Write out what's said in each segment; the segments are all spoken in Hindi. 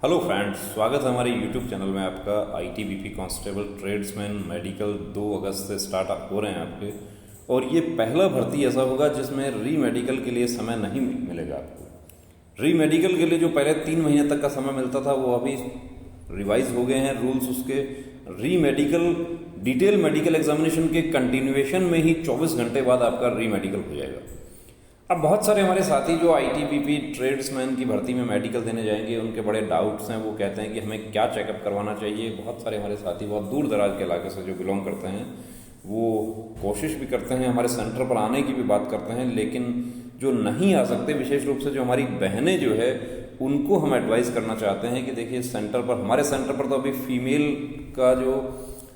हेलो फ्रेंड्स, स्वागत है हमारे यूट्यूब चैनल में आपका। आईटीबीपी कांस्टेबल ट्रेड्समैन मेडिकल 2 अगस्त से स्टार्ट हो रहे हैं आपके। और ये पहला भर्ती ऐसा होगा जिसमें री मेडिकल के लिए समय नहीं मिलेगा आपको। री मेडिकल के लिए जो पहले 3 महीने तक का समय मिलता था वो अभी रिवाइज हो गए हैं रूल्स उसके। री मेडिकल डिटेल मेडिकल एग्जामिनेशन के कंटिन्यूएशन में ही 24 घंटे बाद आपका री मेडिकल हो जाएगा। अब बहुत सारे हमारे साथी जो आईटीबीपी ट्रेड्समैन की भर्ती में मेडिकल देने जाएंगे, उनके बड़े डाउट्स हैं। वो कहते हैं कि हमें क्या चेकअप करवाना चाहिए। बहुत सारे हमारे साथी बहुत दूर दराज के इलाके से जो बिलोंग करते हैं वो कोशिश भी करते हैं, हमारे सेंटर पर आने की भी बात करते हैं, लेकिन जो नहीं आ सकते, विशेष रूप से जो हमारी बहनें जो है उनको हम एडवाइस करना चाहते हैं कि देखिए सेंटर पर, हमारे सेंटर पर तो अभी फीमेल का जो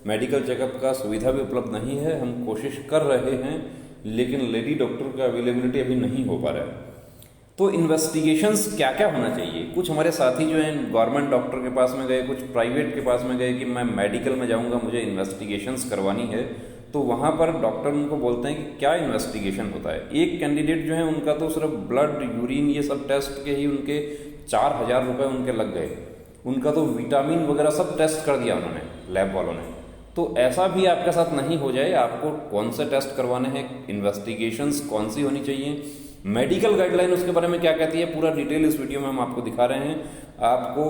मेडिकल चेकअप का सुविधा भी उपलब्ध नहीं है। हम कोशिश कर रहे हैं लेकिन लेडी डॉक्टर का अवेलेबिलिटी अभी नहीं हो पा रहा है। तो इन्वेस्टिगेशंस क्या क्या होना चाहिए। कुछ हमारे साथी जो हैं गवर्नमेंट डॉक्टर के पास में गए, कुछ प्राइवेट के पास में गए कि मैं मेडिकल में जाऊंगा, मुझे इन्वेस्टिगेशंस करवानी है। तो वहाँ पर डॉक्टर उनको बोलते हैं कि क्या इन्वेस्टिगेशन होता है। एक कैंडिडेट जो है उनका तो सिर्फ ब्लड, यूरिन, ये सब टेस्ट के ही उनके 4,000 रुपये उनके लग गए। उनका तो विटामिन वगैरह सब टेस्ट कर दिया उन्होंने, लैब वालों ने। तो ऐसा भी आपके साथ नहीं हो जाए। आपको कौन से टेस्ट करवाने हैं, इन्वेस्टिगेशंस कौन सी होनी चाहिए, मेडिकल गाइडलाइन उसके बारे में क्या कहती है, पूरा डिटेल इस वीडियो में हम आपको दिखा रहे हैं। आपको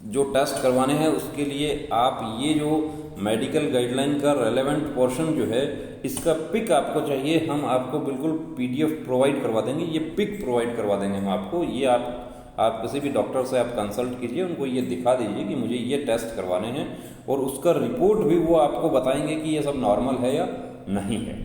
जो टेस्ट करवाने हैं उसके लिए आप ये जो मेडिकल गाइडलाइन का रेलेवेंट पोर्शन जो है इसका पिक आपको चाहिए। हम आपको बिल्कुल पीडीएफ प्रोवाइड करवा देंगे, ये पिक प्रोवाइड करवा देंगे हम आपको। ये आप किसी भी डॉक्टर से आप कंसल्ट कीजिए, उनको ये दिखा दीजिए कि मुझे ये टेस्ट करवाने हैं, और उसका रिपोर्ट भी वो आपको बताएंगे कि ये सब नॉर्मल है या नहीं है।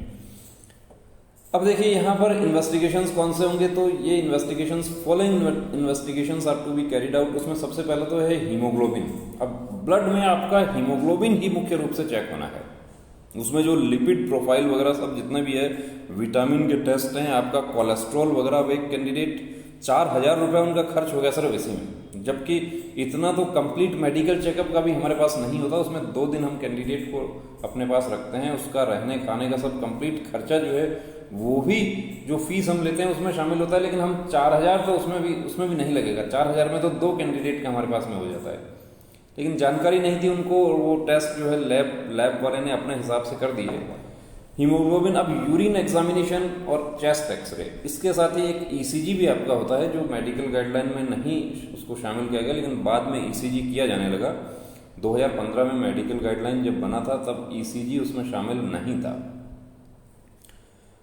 अब देखिए यहाँ पर इन्वेस्टिगेशंस कौन से होंगे। तो ये investigations, following investigations are to be carried out. उसमें सबसे पहले तो है हीमोग्लोबिन। अब ब्लड में आपका हीमोग्लोबिन ही मुख्य रूप से चेक होना है। उसमें जो लिपिड प्रोफाइल वगैरह सब जितने भी है, विटामिन के टेस्ट हैं, आपका कोलेस्ट्रॉल वगैरह। अब एक कैंडिडेट 4,000 रुपये उनका खर्च हो गया सिर्फ इसी में, जबकि इतना तो कंप्लीट मेडिकल चेकअप का भी हमारे पास नहीं होता। उसमें 2 दिन हम कैंडिडेट को अपने पास रखते हैं, उसका रहने खाने का सब कंप्लीट खर्चा जो है वो भी जो फीस हम लेते हैं उसमें शामिल होता है। लेकिन हम 4,000 तो उसमें भी नहीं लगेगा। 4,000 में तो 2 कैंडिडेट का हमारे पास में हो जाता है। लेकिन जानकारी नहीं थी उनको, और वो टेस्ट जो है लैब वाले ने अपने हिसाब से कर दी है। हीमोग्लोबिन, अब यूरिन एग्जामिनेशन और चेस्ट एक्सरे, इसके साथ ही एक ईसीजी भी आपका होता है जो मेडिकल गाइडलाइन में नहीं उसको शामिल किया गया, लेकिन बाद में ईसीजी किया जाने लगा। 2015 में मेडिकल गाइडलाइन जब बना था तब ईसीजी उसमें शामिल नहीं था।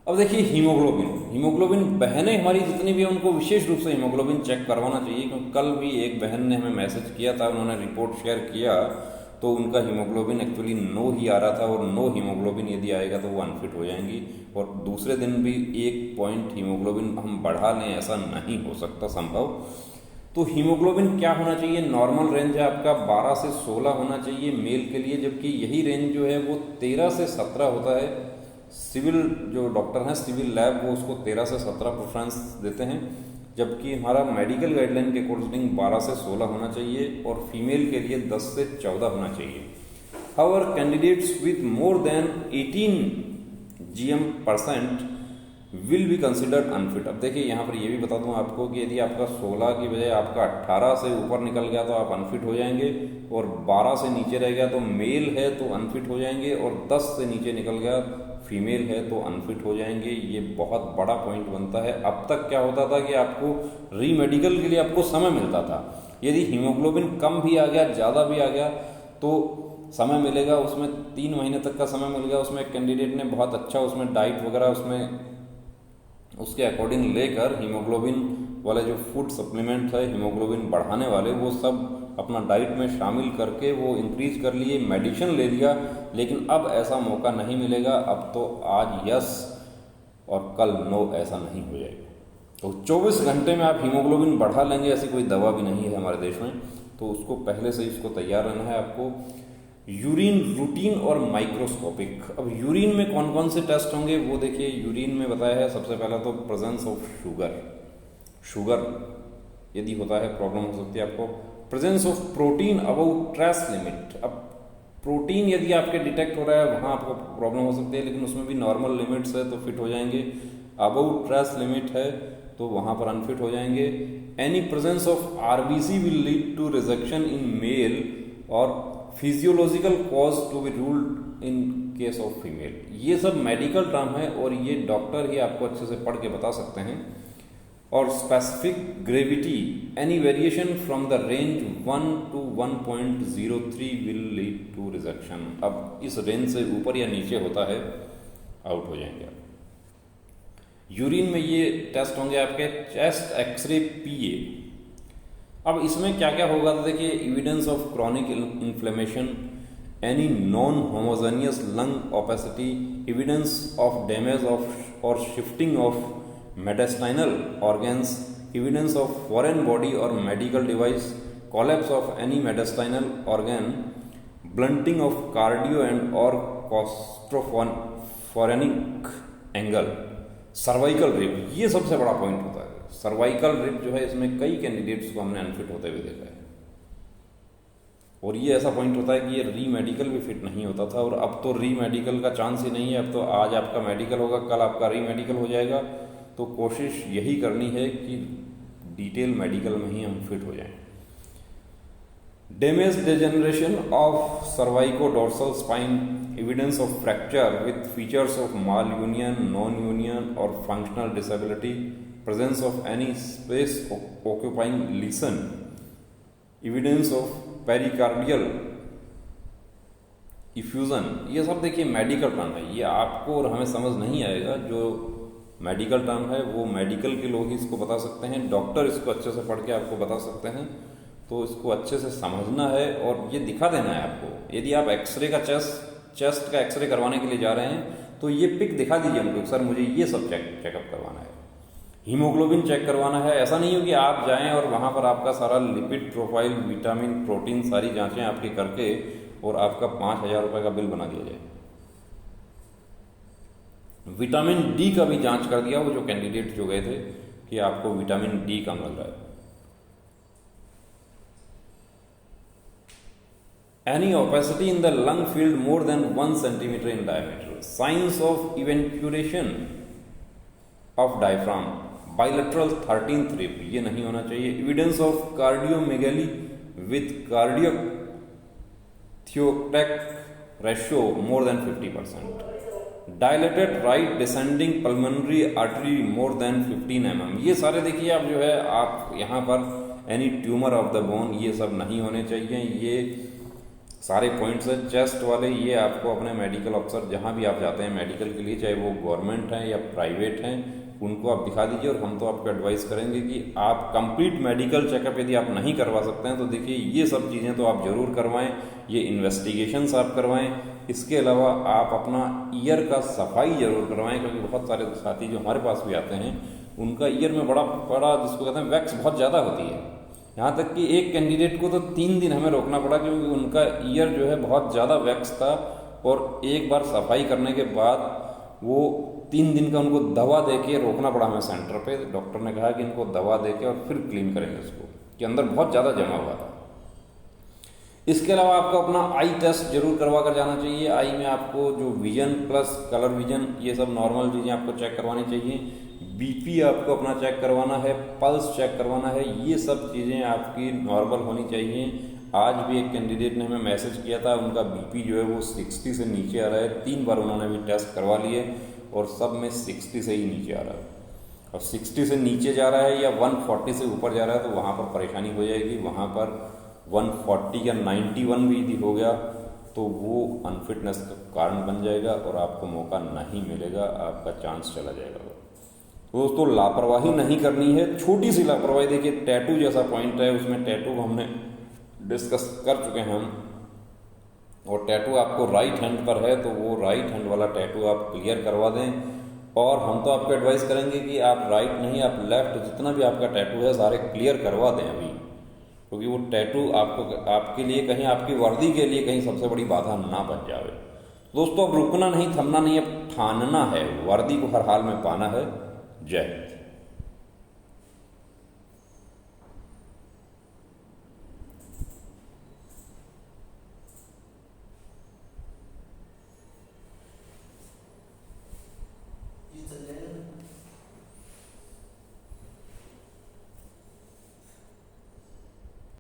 अब देखिए हीमोग्लोबिन बहनें हमारी जितनी भी हैं उनको विशेष रूप से हीमोग्लोबिन चेक करवाना चाहिए, क्योंकि कल भी एक बहन ने हमें मैसेज किया था, उन्होंने रिपोर्ट शेयर किया तो उनका हीमोग्लोबिन एक्चुअली 9 ही आ रहा था, और 9 हीमोग्लोबिन यदि आएगा तो वो अनफिट हो जाएंगी। और दूसरे दिन भी 1 पॉइंट हीमोग्लोबिन हम बढ़ा लें, ऐसा नहीं हो सकता संभव। तो हीमोग्लोबिन क्या होना चाहिए, नॉर्मल रेंज है आपका 12 से 16 होना चाहिए मेल के लिए, जबकि यही रेंज जो है वो 13 से 17 होता है। सिविल जो डॉक्टर हैं, सिविल लैब, वो उसको 13 से 17 प्रेफरेंस देते हैं, जबकि हमारा मेडिकल गाइडलाइन के अकॉर्डिंग 12 से 16 होना चाहिए, और फीमेल के लिए 10 से 14 होना चाहिए। However candidates with more than 18 GM% will be considered unfit. अब देखिए यहाँ पर ये भी बता दूं आपको कि यदि आपका 16 की बजाय आपका 18 से ऊपर निकल गया तो आप अनफिट हो जाएंगे, और 12 से नीचे रह गया तो मेल है तो अनफिट हो जाएंगे, और 10 से नीचे निकल गया फीमेल है तो अनफिट हो जाएंगे। ये बहुत बड़ा पॉइंट बनता है। अब तक क्या होता था कि आपको री मेडिकल के लिए आपको समय मिलता था। यदि हीमोग्लोबिन कम भी आ गया, ज़्यादा भी आ गया, तो समय मिलेगा, उसमें 3 महीने तक का समय मिल गया। उसमें एक कैंडिडेट ने बहुत अच्छा उसमें डाइट वगैरह उसमें उसके अकॉर्डिंग लेकर हीमोग्लोबिन वाले जो फूड सप्लीमेंट है हीमोग्लोबिन बढ़ाने वाले, वो सब अपना डाइट में शामिल करके वो इंक्रीज कर लिए, मेडिसिन ले लिया। लेकिन अब ऐसा मौका नहीं मिलेगा। अब तो आज यस और कल नो, ऐसा नहीं हो जाएगा। तो 24 घंटे में आप हीमोग्लोबिन बढ़ा लेंगे, ऐसी कोई दवा भी नहीं है हमारे देश में। तो उसको पहले से इसको तैयार रहना है आपको। यूरिन रूटीन और माइक्रोस्कोपिक। अब यूरिन में कौन कौन से टेस्ट होंगे वो देखिए। यूरिन में बताया है सबसे पहला तो प्रेजेंस ऑफ शुगर यदि होता है प्रॉब्लम हो सकती है आपको। Presence of protein about trace limit. अब प्रोटीन यदि आपके डिटेक्ट हो रहा है वहाँ आपको प्रॉब्लम हो सकती है, लेकिन उसमें भी नॉर्मल लिमिट्स है तो फिट हो जाएंगे। अबाउट ट्रेस लिमिट है तो वहाँ पर अनफिट हो जाएंगे। Any presence of RBC will lead to rejection in male और physiological cause to be ruled in case of female. ये सब मेडिकल टर्म है और ये डॉक्टर ही आपको अच्छे से पढ़ के बता सकते हैं। और specific gravity any variation from the range 1 to 1.03 will lead to rejection. अब इस रेंज से ऊपर या नीचे होता है, आउट हो जाएंगे आप। यूरिन में ये टेस्ट होंगे आपके चेस्ट एक्सरे पीए। अब इसमें क्या क्या होगा तो देखिए, evidence of chronic inflammation, any non homogeneous lung opacity, evidence of damage of or shifting of mediastinal organs, evidence of foreign body or medical device, collapse of any mediastinal organ, blunting of cardio and or costophrenic angle, cervical rib. ये सबसे बड़ा पॉइंट होता है। सर्वाइकल रिप जो है, इसमें कई कैंडिडेट्स को हमने अनफिट होते हुए देखा है और ये ऐसा पॉइंट होता है कि ये री मेडिकल भी फिट नहीं होता था और अब तो री मेडिकल का चांस ही नहीं है। अब तो आज आपका मेडिकल होगा, कल आपका री मेडिकल हो जाएगा। तो कोशिश यही करनी है कि डिटेल मेडिकल में ही हम फिट हो जाएं। Damage degeneration of cervicodorsal spine, evidence of fracture with features of malunion, non union or functional disability, presence of any space occupying lesion, evidence of pericardial effusion. ये सब देखिए मेडिकल टर्म है, ये आपको और हमें समझ नहीं आएगा। जो मेडिकल टर्म है वो मेडिकल के लोग ही इसको बता सकते हैं, डॉक्टर इसको अच्छे से पढ़ के आपको बता सकते हैं। तो इसको अच्छे से समझना है और ये दिखा देना है आपको। यदि आप एक्सरे का चेस्ट का एक्सरे करवाने के लिए जा रहे हैं तो ये पिक दिखा दीजिए हमको, सर मुझे ये सब चेकअप करवाना है, हीमोग्लोबिन चेक करवाना है। ऐसा नहीं हो कि आप जाएं और वहां पर आपका सारा लिपिड प्रोफाइल, विटामिन, प्रोटीन, सारी जांचें आपकी करके और आपका 5,000 रुपए का बिल बना दिया जाए। विटामिन डी का भी जांच कर दिया, वो जो कैंडिडेट जो गए थे कि आपको विटामिन डी कम लग रहा है। Any opacity in the lung field more than 1 centimetre in diameter, signs of eventration of diaphragm, bilateral 13th rib, ये नहीं होना चाहिए। Evidence of cardiomegaly with cardiac thoracic ratio more than 50%, dilated right descending pulmonary artery more than 15 mm। ये सारे देखिए आप जो है, आप यहाँ पर any tumour of the bone, ये सब नहीं होने चाहिए। ये सारे पॉइंट्स है चेस्ट वाले, ये आपको अपने मेडिकल अफसर जहाँ भी आप जाते हैं मेडिकल के लिए, चाहे वो गवर्नमेंट है या प्राइवेट हैं, उनको आप दिखा दीजिए। और हम तो आपको एडवाइस करेंगे कि आप कंप्लीट मेडिकल चेकअप यदि आप नहीं करवा सकते हैं तो देखिए ये सब चीज़ें तो आप जरूर करवाएं, ये इन्वेस्टिगेशंस आप करवाएं। इसके अलावा आप अपना ईयर का सफाई जरूर करवाएं, क्योंकि बहुत सारे साथी जो हमारे पास भी आते हैं उनका ईयर में बड़ा जिसको कहते हैं वैक्स बहुत ज़्यादा होती है। यहाँ तक कि एक कैंडिडेट को तो 3 दिन हमें रोकना पड़ा क्योंकि उनका ईयर जो है बहुत ज़्यादा वैक्स था और एक बार सफाई करने के बाद वो 3 दिन का उनको दवा दे के रोकना पड़ा हमें सेंटर पे। डॉक्टर ने कहा कि इनको दवा दे के और फिर क्लीन करेंगे उसको, कि अंदर बहुत ज़्यादा जमा हुआ था। इसके अलावा आपको अपना आई टेस्ट जरूर करवा कर जाना चाहिए। आई में आपको जो विजन प्लस कलर विजन, ये सब नॉर्मल चीज़ें आपको चेक करवानी चाहिए। बीपी आपको अपना चेक करवाना है, पल्स चेक करवाना है, ये सब चीज़ें आपकी नॉर्मल होनी चाहिए। आज भी एक कैंडिडेट ने हमें मैसेज किया था, उनका बीपी जो है वो 60 से नीचे आ रहा है। 3 बार उन्होंने भी टेस्ट करवा लिए और सब में 60 से ही नीचे आ रहा है। और 60 से नीचे जा रहा है या 140 से ऊपर जा रहा है तो वहाँ पर परेशानी हो जाएगी। वहाँ पर 140 या 91 भी यदि हो गया तो वो अनफिटनेस का कारण बन जाएगा और आपको मौका नहीं मिलेगा, आपका चांस चला जाएगा। दोस्तों लापरवाही नहीं करनी है, छोटी सी लापरवाही। देखिए टैटू जैसा पॉइंट है, उसमें टैटू हमने डिस्कस कर चुके हैं हम, और टैटू आपको राइट हैंड पर है तो वो राइट हैंड वाला टैटू आप क्लियर करवा दें। और हम तो आपको एडवाइस करेंगे कि आप राइट नहीं, आप लेफ्ट, जितना भी आपका टैटू है सारे क्लियर करवा दें अभी, क्योंकि वो टैटू आपके लिए कहीं, आपकी वर्दी के लिए कहीं सबसे बड़ी बाधा ना बन जाए। दोस्तों अब रुकना नहीं, थमना नहीं, अब ठानना है, वर्दी को हर हाल में पाना है। जय